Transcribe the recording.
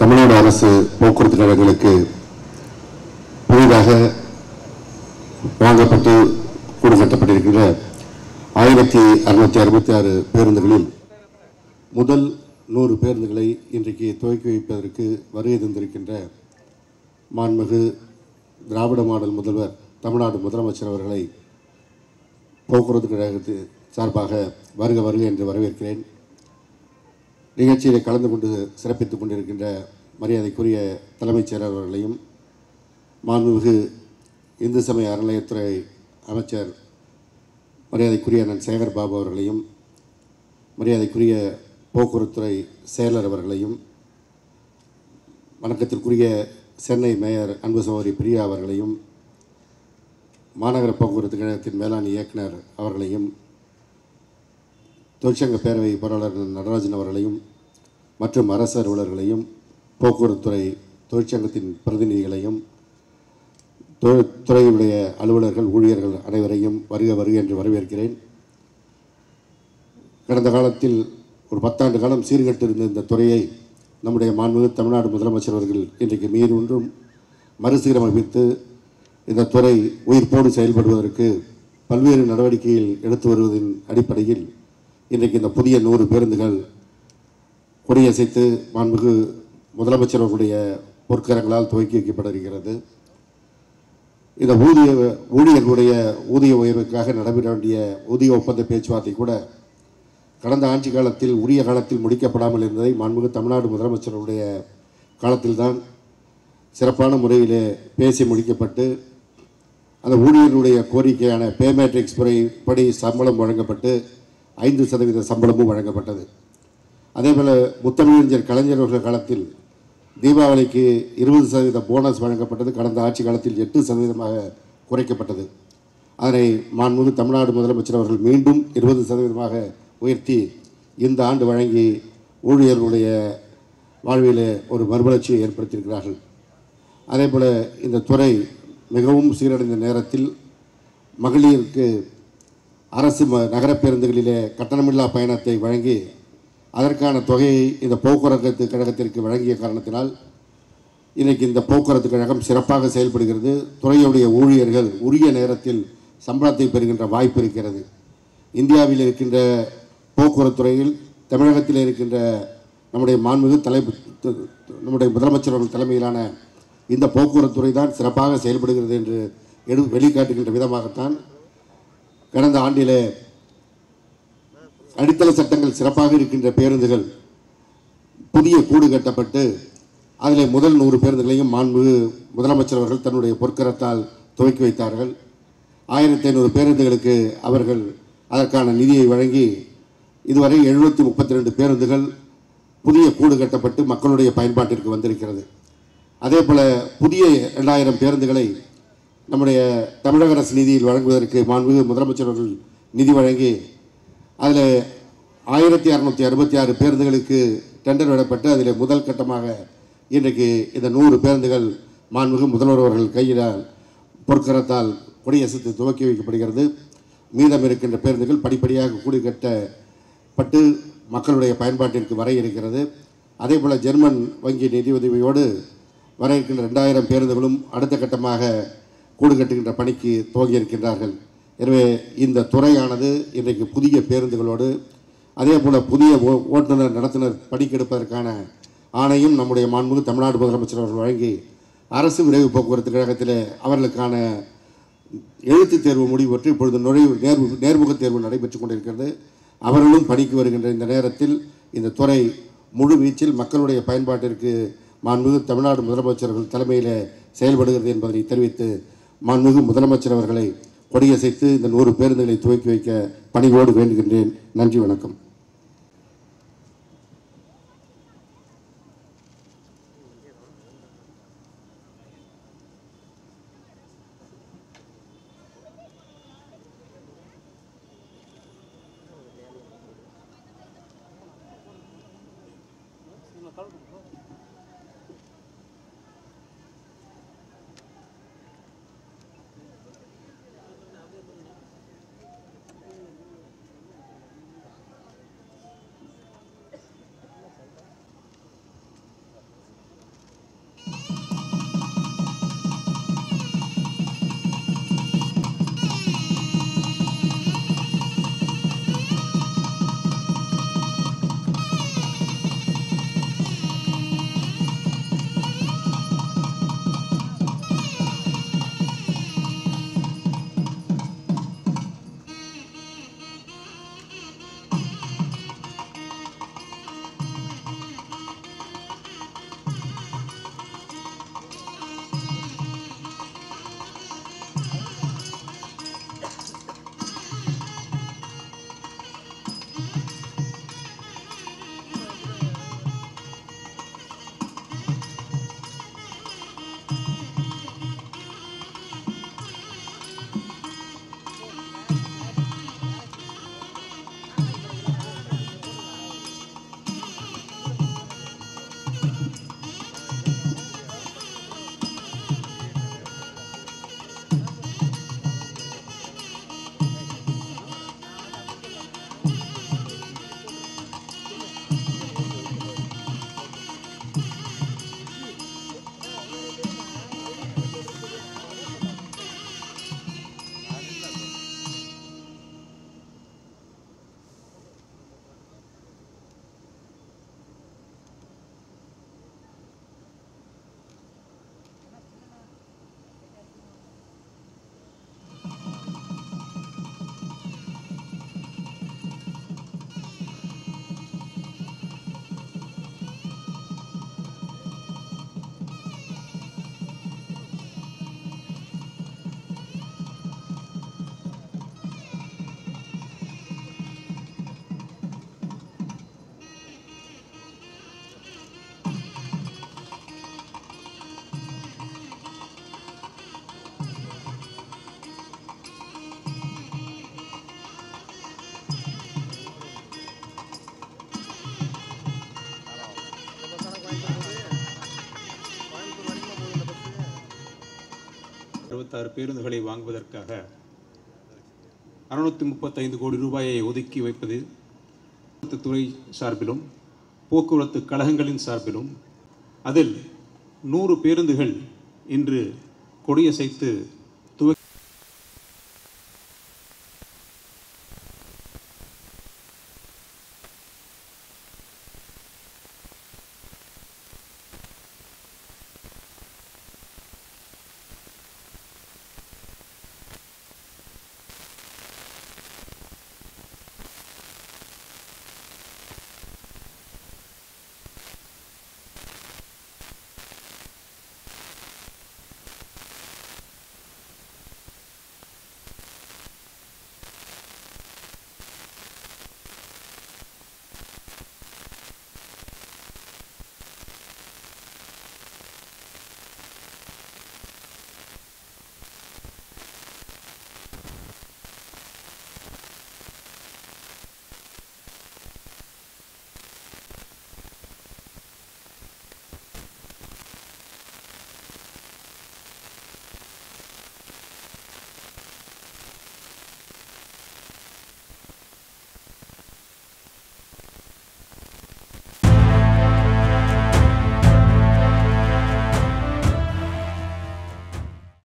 தமிழ்நாடு அரசு போக்குவரத்து கழகங்களுக்கு புதிதாக வாங்கப்பட்டு கூடு கட்டப்பட்டிருக்கின்ற 1666 பேருந்துகளில் முதல் 100 பேருந்துகளை இன்றைக்கு துவக்கி வைப்பதற்கு வருகை தந்திருக்கின்ற மாண்புமிகு திராவிட மாடல் முதல்வர் தமிழ்நாடு முதலமைச்சர் அவர்களை போக்குவரத்து கழகத்து சார்பாக வருக வருக என்று வரவேற்கிறேன். நிகழ்ச்சியில் கலந்து கொண்டு சிறப்பித்துக் கொண்டிருக்கின்ற மரியாதைக்குரிய தலைமைச் செயலர் அவர்களையும், மாண்புமிகு இந்து சமய அறநிலையத்துறை அமைச்சர் மரியாதைக்குரிய அண்ணன் சேகர் பாபு அவர்களையும், மரியாதைக்குரிய போக்குவரத்துறை செயலர் அவர்களையும், வணக்கத்திற்குரிய சென்னை மேயர் அன்பு சகோதரி பிரியா அவர்களையும், மாநகர போக்குவரத்து கழகத்தின் மேலாண் இயக்குனர் அவர்களையும், தொழிற்சங்க பேரவை பொருளாளர் நடராஜன் அவர்களையும் மற்றும் அரசு அலுவலர்களையும், போக்குவரத்துறை தொழிற்சங்கத்தின் பிரதிநிதிகளையும், துறையுடைய அலுவலர்கள் ஊழியர்கள் அனைவரையும் வருக வருக என்று வரவேற்கிறேன். கடந்த காலத்தில் ஒரு 10 ஆண்டு காலம் சீர்கட்டு இருந்த இந்த துறையை நம்முடைய மாண்புமிகு தமிழ்நாடு முதலமைச்சர் அவர்கள் இன்றைக்கு மீண்டும் மறுசீரமைத்து இந்த துறை உயிர்ப்போடு செயல்படுவதற்கு பல்வேறு நடவடிக்கைகள் எடுத்து வருவதன் அடிப்படையில் இன்றைக்கு இந்த புதிய 100 பேருந்துகள் கொடியசைத்து மாண்புமிகு முதலமைச்சர் அவர்களுடைய பொற்கரங்களால் துவக்கி வைக்கப்பட இருக்கிறது. இந்த ஊழியர்களுடைய ஊதிய உயர்வுக்காக நடைபெற வேண்டிய ஊதிய ஒப்பந்த பேச்சுவார்த்தை கூட கடந்த ஆட்சி காலத்தில் உரிய காலத்தில் முடிக்கப்படாமல் இருந்ததை மாண்புமிகு தமிழ்நாடு முதலமைச்சருடைய காலத்தில்தான் சிறப்பான முறையில் பேசி முடிக்கப்பட்டு அந்த ஊழியர்களுடைய கோரிக்கையான பே மேட்ரிக்ஸ் படி சம்பளம் வழங்கப்பட்டு 5% சம்பளமும் வழங்கப்பட்டது. அதேபோல் முத்தமிழறிஞர் கலைஞர் அவர்கள் காலத்தில் தீபாவளிக்கு 20% போனஸ் வழங்கப்பட்டது. கடந்த ஆட்சி காலத்தில் 8% குறைக்கப்பட்டது. அதனை மாண்புமிகு தமிழ்நாடு முதலமைச்சர் அவர்கள் மீண்டும் 20% உயர்த்தி இந்த ஆண்டு வழங்கி ஊழியர்களுடைய வாழ்வில் ஒரு மறுமலர்ச்சியை ஏற்படுத்தியிருக்கிறார்கள். அதேபோல் இந்த துறை மிகவும் சீரடைந்த நேரத்தில் மகளிருக்கு அரசு நகர பேருந்துகளிலே கட்டணமில்லா பயணத்தை வழங்கி அதற்கான தொகையை இந்த போக்குவரத்து கழகத்திற்கு வழங்கிய காரணத்தினால் இன்றைக்கு இந்த போக்குவரத்து கழகம் சிறப்பாக செயல்படுகிறது. துறையுடைய ஊழியர்கள் உரிய நேரத்தில் சம்பளத்தை பெறுகின்ற வாய்ப்பு இருக்கிறது. இந்தியாவில் இருக்கின்ற போக்குவரத்து துறையில் தமிழகத்தில் இருக்கின்ற நம்முடைய மாண்புமிகு நம்முடைய முதலமைச்சர் அவர்கள் தலைமையிலான இந்த போக்குவரத்து துறை தான் சிறப்பாக செயல்படுகிறது என்று வெளிக்காட்டுகின்ற விதமாகத்தான் கடந்த ஆண்டிலே அடித்தள சட்டங்கள் சிறப்பாக இருக்கின்ற பேருந்துகள் புதிய கூடு கட்டப்பட்டு அதில் முதல் 100 பேருந்துகளையும் மாண்புமிகு முதலமைச்சர் அவர்கள் தன்னுடைய பொற்கரத்தால் துவக்கி வைத்தார்கள். 1500 பேருந்துகளுக்கு அவர்கள் அதற்கான நிதியை வழங்கி இதுவரை 732 பேருந்துகள் புதிய கூடு கட்டப்பட்டு மக்களுடைய பயன்பாட்டிற்கு வந்திருக்கிறது. அதே போல் புதிய 2000 பேருந்துகளை நம்முடைய தமிழக அரசு நிதியில் வழங்குவதற்கு மாண்புமிகு முதலமைச்சர் அவர்கள் நிதி வழங்கி அதில் 1666 பேருந்துகளுக்கு டெண்டர் விடப்பட்டு அதில் முதல் கட்டமாக இன்றைக்கு இந்த 100 பேருந்துகள் மாண்புமிகு முதல்வர் அவர்கள் கையிலால் பொற்கரத்தால் கொடியசைத்து துவக்கி வைக்கப்படுகிறது. மீதம் இருக்கின்ற பேருந்துகள் படிப்படியாக கூடி கட்டப்பட்டு மக்களுடைய பயன்பாட்டிற்கு வர இருக்கிறது. அதே போல் ஜெர்மன் வங்கி நிதி உதவியோடு வர இருக்கின்ற 2000 பேருந்துகளும் அடுத்த கட்டமாக கூடு கட்டுகின்ற பணிக்கு துவங்கியிருக்கின்றார்கள். எனவே இந்த துறையானது இன்றைக்கு புதிய பேருந்துகளோடு அதே போல் புதிய ஓட்டுநர் நடத்துனர் படிக்கெடுப்பதற்கான ஆணையும் நம்முடைய மாண்புமிகு தமிழ்நாடு முதலமைச்சர் அவர்கள் வழங்கி அரசு விரைவு போக்குவரத்து கழகத்தில் அவர்களுக்கான எழுத்துத் தேர்வு முடிவுற்று இப்பொழுது நேர்முகத் தேர்வு நடைபெற்று கொண்டிருக்கிறது. அவர்களும் பணிக்கு வருகின்ற இந்த நேரத்தில் இந்த துறை முழு வீச்சில் மக்களுடைய பயன்பாட்டிற்கு மாண்புமிகு தமிழ்நாடு முதலமைச்சர்கள் தலைமையில் செயல்படுகிறது என்பதை தெரிவித்து மாண்புமிகு முதலமைச்சர் அவர்களை கொடியசைத்து இந்த 100 பேருந்துகளை துவக்கி வைக்க பணிவோடு வேண்டுகின்றேன். நன்றி, வணக்கம். 256 பேருந்துகளை வாங்குவதற்காக 635 கோடி ரூபாயை ஒதுக்கி வைப்பது துறை சார்பிலும் போக்குவரத்து கழகங்களின் சார்பிலும் அதில் 100 பேருந்துகள் இன்று கொடியசைத்து